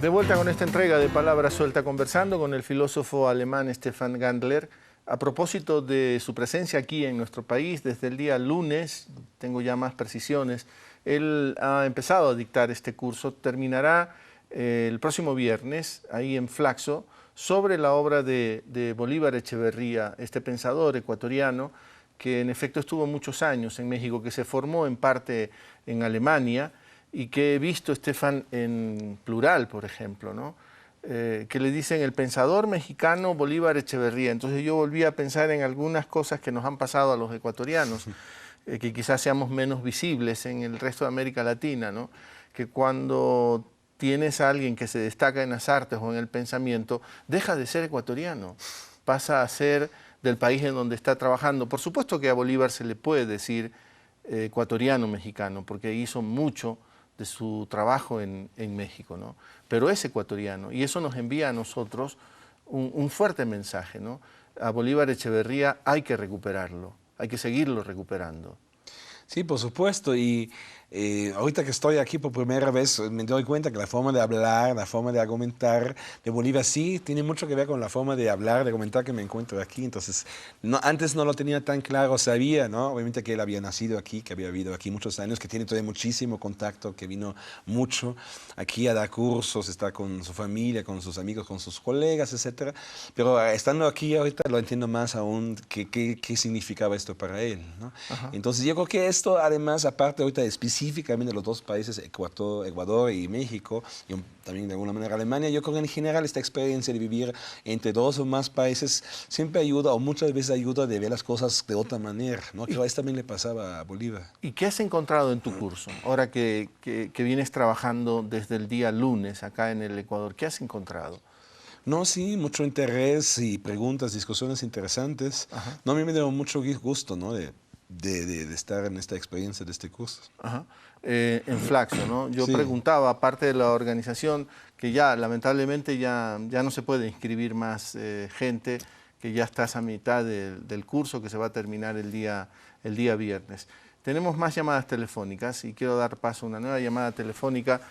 De vuelta con esta entrega de Palabra Suelta, conversando con el filósofo alemán Stefan Gandler a propósito de su presencia aquí en nuestro país desde el día lunes. Tengo ya más precisiones. Él ha empezado a dictar este curso, terminará el próximo viernes ahí en Flaxo, sobre la obra de Bolívar Echeverría, este pensador ecuatoriano que en efecto estuvo muchos años en México, que se formó en parte en Alemania, y que he visto, Stefan, en plural, por ejemplo, ¿no? Que le dicen el pensador mexicano Bolívar Echeverría. Entonces yo volví a pensar en algunas cosas que nos han pasado a los ecuatorianos, que quizás seamos menos visibles en el resto de América Latina, ¿no? Que cuando tienes a alguien que se destaca en las artes o en el pensamiento, deja de ser ecuatoriano, pasa a ser del país en donde está trabajando. Por supuesto que a Bolívar se le puede decir ecuatoriano mexicano, porque hizo mucho de su trabajo en México, ¿no? Pero es ecuatoriano y eso nos envía a nosotros un fuerte mensaje, ¿no? A Bolívar Echeverría hay que recuperarlo, hay que seguirlo recuperando. Sí, por supuesto, y ahorita que estoy aquí por primera vez me doy cuenta que la forma de hablar, la forma de argumentar de Bolívar sí tiene mucho que ver con la forma de hablar, de argumentar que me encuentro aquí. Entonces, antes no lo tenía tan claro, sabía, ¿no? Obviamente que él había nacido aquí, que había vivido aquí muchos años, que tiene todavía muchísimo contacto, que vino mucho aquí a dar cursos, está con su familia, con sus amigos, con sus colegas, etcétera. Pero estando aquí ahorita lo entiendo más aún qué significaba esto para él, ¿no? Entonces, yo creo que esto, además, aparte ahorita específicamente de los dos países, Ecuador y México, y también de alguna manera Alemania, yo creo que en general esta experiencia de vivir entre dos o más países siempre ayuda, o muchas veces ayuda, de ver las cosas de otra manera, ¿no? Que a esto también le pasaba a Bolívar. ¿Y qué has encontrado en tu curso? Ahora que vienes trabajando desde el día lunes acá en el Ecuador, ¿qué has encontrado? No, sí, mucho interés y preguntas, discusiones interesantes. Ajá. No, a mí me dio mucho gusto, ¿no? de estar en esta experiencia de este curso. Ajá. En Flaxo, ¿no? Yo Sí. preguntaba, aparte de la organización, que ya lamentablemente ya no se puede inscribir más gente, que ya estás a mitad del curso que se va a terminar el día viernes. Tenemos más llamadas telefónicas y quiero dar paso a una nueva llamada telefónica.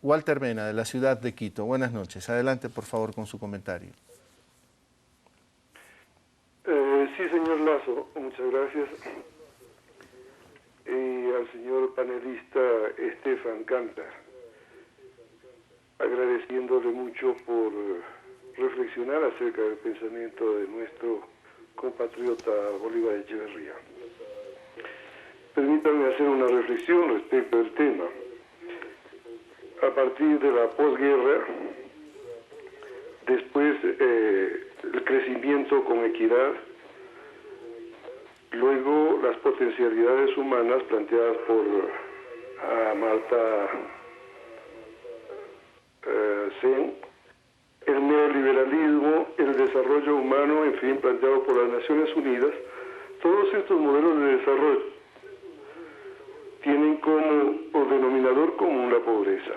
Walter Mena, de la ciudad de Quito. Buenas noches. Adelante, por favor, con su comentario. Sí, señor Lazo, muchas gracias. Y al señor panelista Stefan Gandler, agradeciéndole mucho por reflexionar acerca del pensamiento de nuestro compatriota Bolívar Echeverría. Permítanme hacer una reflexión respecto al tema. A partir de la posguerra, después el crecimiento con equidad, luego las potencialidades humanas planteadas por Amartya Sen, el neoliberalismo, el desarrollo humano, en fin, planteado por las Naciones Unidas, todos estos modelos de desarrollo tienen como denominador común la pobreza.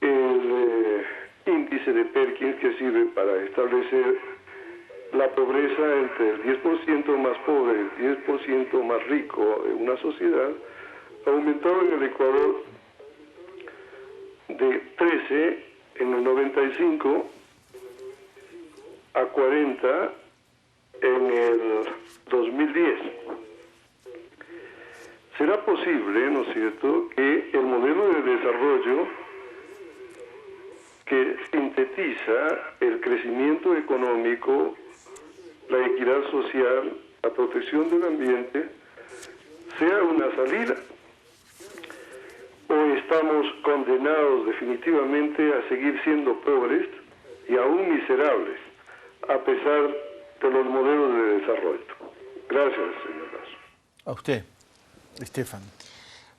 El índice de Perkins, que sirve para establecer la pobreza entre el 10% más pobre y el 10% más rico de una sociedad, aumentó en el Ecuador de 13 en el 95 a 40 en el 2010. ¿Será posible, no es cierto, que el modelo de desarrollo que sintetiza el crecimiento económico, la equidad social, la protección del ambiente, sea una salida? ¿O estamos condenados definitivamente a seguir siendo pobres y aún miserables, a pesar de los modelos de desarrollo? Gracias, señor Lazo. A usted, Stefan.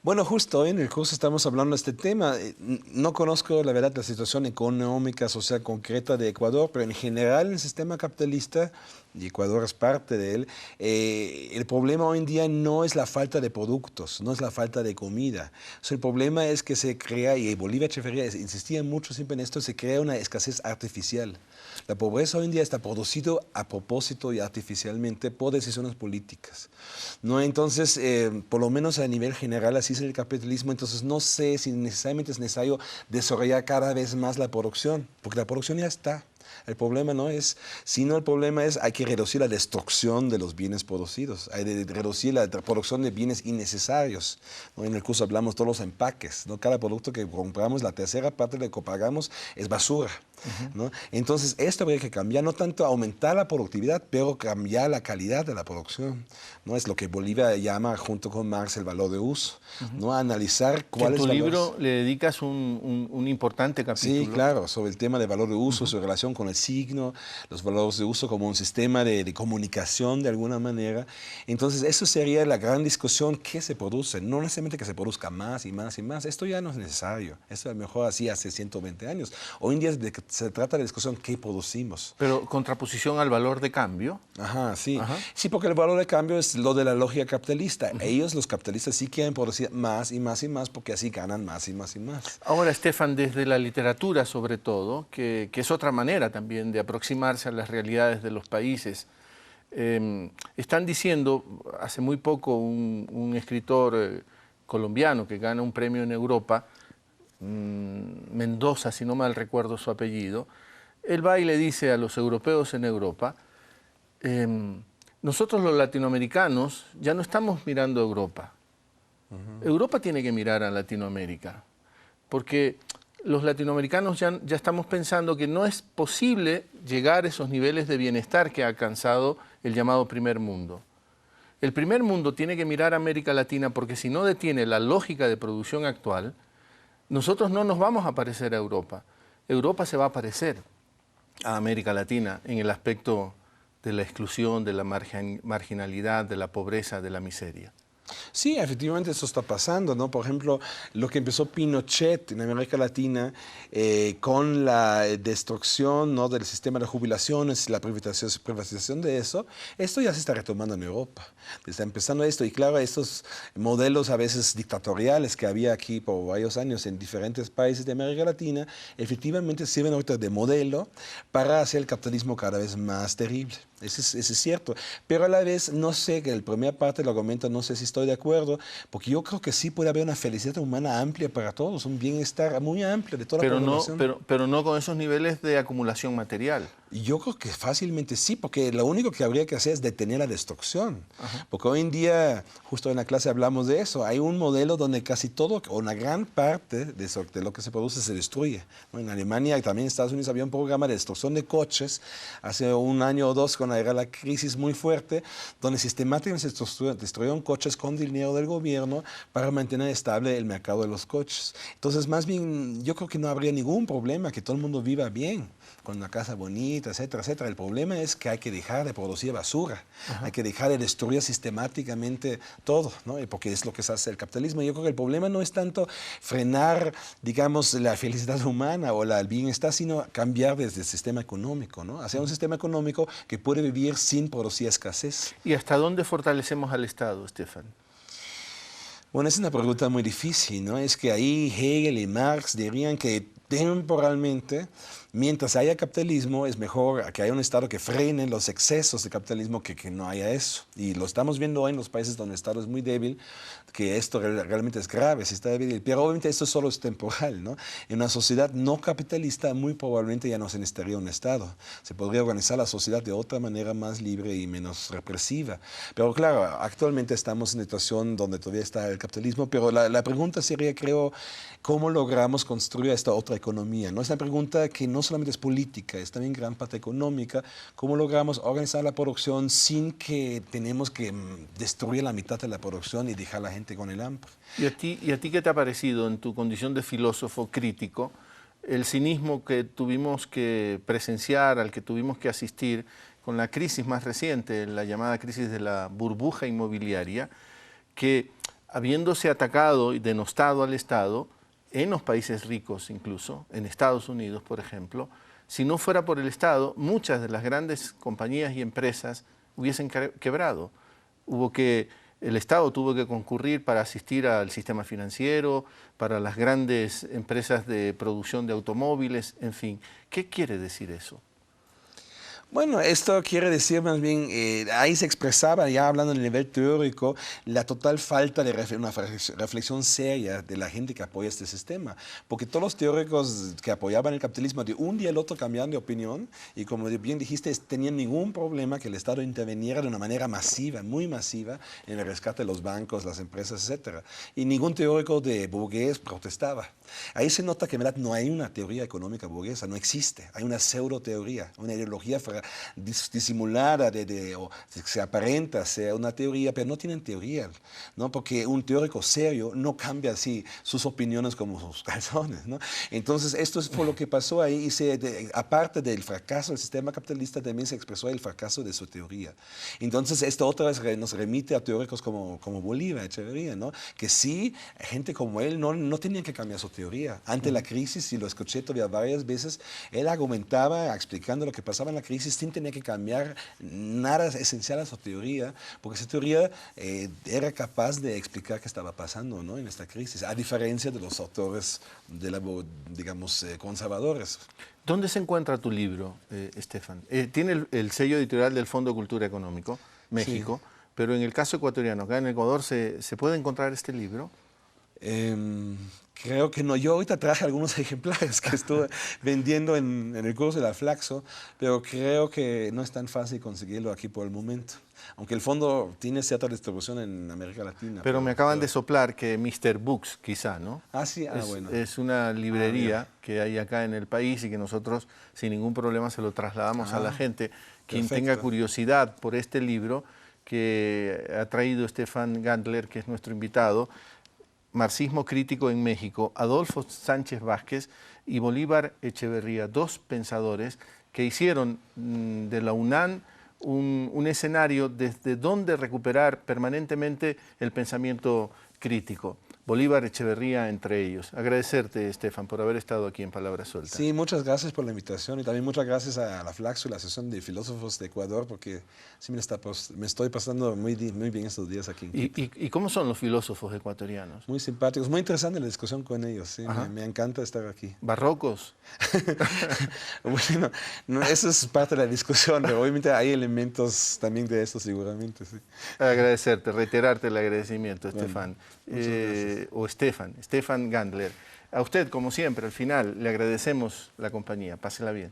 Bueno, justo hoy en el curso estamos hablando de este tema. No conozco, la verdad, la situación económica, social concreta de Ecuador, pero en general el sistema capitalista, y Ecuador es parte de él, el problema hoy en día no es la falta de productos, no es la falta de comida. O sea, el problema es que se crea, y Bolívar Echeverría insistía mucho siempre en esto, se crea una escasez artificial. La pobreza hoy en día está producido a propósito y artificialmente por decisiones políticas, ¿no? Entonces, por lo menos a nivel general así beneficia del capitalismo, entonces no sé si necesariamente es necesario desarrollar cada vez más la producción, porque la producción ya está. El problema no es, sino el problema es hay que reducir la destrucción de los bienes producidos, hay que reducir la producción de bienes innecesarios, ¿no? En el curso hablamos de todos los empaques, ¿no? Cada producto que compramos, la tercera parte de lo que pagamos es basura. ¿No? Entonces, esto habría que cambiar, no tanto aumentar la productividad, pero cambiar la calidad de la producción. ¿No? Es lo que Bolivia llama, junto con Marx, el valor de uso. ¿No? Analizar cuáles en tu valores... libro le dedicas un importante capítulo. Sí, claro, sobre el tema del valor de uso, su relación con el signo, los valores de uso como un sistema de comunicación de alguna manera. Entonces, eso sería la gran discusión que se produce, no necesariamente que se produzca más y más y más. Esto ya no es necesario. Esto a lo mejor así hace 120 años. Hoy en día se trata de discusión qué producimos. Pero contraposición al valor de cambio. Ajá, sí. Sí, porque el valor de cambio es lo de la lógica capitalista. Ellos, los capitalistas, sí quieren producir más y más y más porque así ganan más y más y más. Ahora, Estefan, desde la literatura sobre todo, que es otra manera también de aproximarse a las realidades de los países, están diciendo, hace muy poco un escritor colombiano que gana un premio en Europa, Mendoza, si no mal recuerdo su apellido, él va y le dice a los europeos en Europa, nosotros los latinoamericanos ya no estamos mirando a Europa. Europa tiene que mirar a Latinoamérica, porque los latinoamericanos ya estamos pensando que no es posible llegar a esos niveles de bienestar que ha alcanzado el llamado primer mundo. El primer mundo tiene que mirar a América Latina porque si no detiene la lógica de producción actual, nosotros no nos vamos a parecer a Europa. Europa se va a parecer a América Latina en el aspecto de la exclusión, de la marginalidad, de la pobreza, de la miseria. Sí, efectivamente eso está pasando, ¿no? Por ejemplo, lo que empezó Pinochet en América Latina con la destrucción, ¿no?, del sistema de jubilaciones y la privatización de eso, esto ya se está retomando en Europa. Está empezando esto y claro, estos modelos a veces dictatoriales que había aquí por varios años en diferentes países de América Latina, efectivamente sirven ahorita de modelo para hacer el capitalismo cada vez más terrible. Eso es cierto, pero a la vez no sé, que la primera parte del argumento no sé si estoy de acuerdo, porque yo creo que sí puede haber una felicidad humana amplia para todos, un bienestar muy amplio de toda la población. Pero no con esos niveles de acumulación material. Yo creo que fácilmente sí, porque lo único que habría que hacer es detener la destrucción. Porque hoy en día, justo en la clase hablamos de eso, hay un modelo donde casi todo, o una gran parte de lo que se produce se destruye, ¿no? En Alemania y también en Estados Unidos había un programa de destrucción de coches hace un año o dos, cuando era la crisis muy fuerte, donde sistemáticamente se destruyeron coches con dinero del gobierno para mantener estable el mercado de los coches. Entonces, más bien, yo creo que no habría ningún problema que todo el mundo viva bien, con una casa bonita, etcétera, etcétera. El problema es que hay que dejar de producir basura, hay que dejar de destruir sistemáticamente todo, ¿no? Porque es lo que se hace el capitalismo. Yo creo que el problema no es tanto frenar, digamos, la felicidad humana o el bienestar, sino cambiar desde el sistema económico, ¿no? Hacer un sistema económico que puede vivir sin producir escasez. ¿Y hasta dónde fortalecemos al Estado, Estefan? Bueno, es una pregunta muy difícil, ¿no? Es que ahí Hegel y Marx dirían que temporalmente, mientras haya capitalismo, es mejor que haya un Estado que frene los excesos de capitalismo que no haya eso. Y lo estamos viendo hoy en los países donde el Estado es muy débil, que esto realmente es grave, se está débil. Pero obviamente esto solo es temporal, ¿no? En una sociedad no capitalista muy probablemente ya no se necesitaría un Estado. Se podría organizar la sociedad de otra manera más libre y menos represiva. Pero claro, actualmente estamos en una situación donde todavía está el capitalismo, pero la pregunta sería, creo, ¿cómo logramos construir esta otra economía? ¿No? Es una pregunta que no solamente es política, es también gran parte económica. ¿Cómo logramos organizar la producción sin que tenemos que destruir la mitad de la producción y dejar a la gente con el hambre? ¿Y a ti qué te ha parecido en tu condición de filósofo crítico el cinismo que tuvimos que presenciar, al que tuvimos que asistir con la crisis más reciente, la llamada crisis de la burbuja inmobiliaria, que habiéndose atacado y denostado al Estado, en los países ricos incluso, en Estados Unidos, por ejemplo, si no fuera por el Estado, muchas de las grandes compañías y empresas hubiesen quebrado. El Estado tuvo que concurrir para asistir al sistema financiero, para las grandes empresas de producción de automóviles, en fin. ¿Qué quiere decir eso? Bueno, esto quiere decir más bien, ahí se expresaba, ya hablando a nivel teórico, la total falta de una reflexión seria de la gente que apoya este sistema. Porque todos los teóricos que apoyaban el capitalismo de un día al otro cambiaban de opinión y como bien dijiste, tenían ningún problema que el Estado interviniera de una manera masiva, muy masiva, en el rescate de los bancos, las empresas, etc. Y ningún teórico de burgués protestaba. Ahí se nota que en verdad no hay una teoría económica burguesa, no existe. Hay una pseudo-teoría, una ideología disimulada o se aparenta ser una teoría, pero no tienen teoría, ¿no? Porque un teórico serio no cambia así sus opiniones como sus calzones, ¿no? Entonces, esto es por lo que pasó ahí y aparte del fracaso del sistema capitalista, también se expresó el fracaso de su teoría. Entonces, esto otra vez nos remite a teóricos como Bolívar, Echeverría, ¿no? Que sí, gente como él no tenían que cambiar su teoría. Ante la crisis, y lo escuché todavía varias veces, él argumentaba explicando lo que pasaba en la crisis sin tener que cambiar nada esencial a su teoría, porque esa teoría era capaz de explicar qué estaba pasando, ¿no? En esta crisis, a diferencia de los autores, digamos, conservadores. ¿Dónde se encuentra tu libro, Estefan? Tiene el sello editorial del Fondo de Cultura Económico, México, sí. Pero en el caso ecuatoriano, acá en Ecuador, ¿se puede encontrar este libro? Creo que no. Yo ahorita traje algunos ejemplares que estuve vendiendo en el curso de la Flaxo, pero creo que no es tan fácil conseguirlo aquí por el momento. Aunque el fondo tiene cierta distribución en América Latina. Pero me acaban de soplar que Mr. Books, quizá, ¿no? Ah, sí, bueno. Es una librería que hay acá en el país y que nosotros sin ningún problema se lo trasladamos a la gente. Quien tenga curiosidad por este libro que ha traído Stefan Gandler, que es nuestro invitado, Marxismo crítico en México, Adolfo Sánchez Vázquez y Bolívar Echeverría, dos pensadores que hicieron de la UNAM un escenario desde donde recuperar permanentemente el pensamiento crítico. Bolívar Echeverría entre ellos. Agradecerte, Estefan, por haber estado aquí en Palabra Suelta. Sí, muchas gracias por la invitación y también muchas gracias a la Flaxo y la Asociación de Filósofos de Ecuador, porque sí me estoy pasando muy bien estos días aquí. ¿Y cómo son los filósofos ecuatorianos? Muy simpáticos, muy interesante la discusión con ellos, sí, me encanta estar aquí. ¿Barrocos? Bueno, no, eso es parte de la discusión, pero obviamente hay elementos también de eso seguramente, sí. Agradecerte, reiterarte el agradecimiento, bueno, Estefan. O Stefan Gandler. A usted, como siempre, al final le agradecemos la compañía. Pásela bien.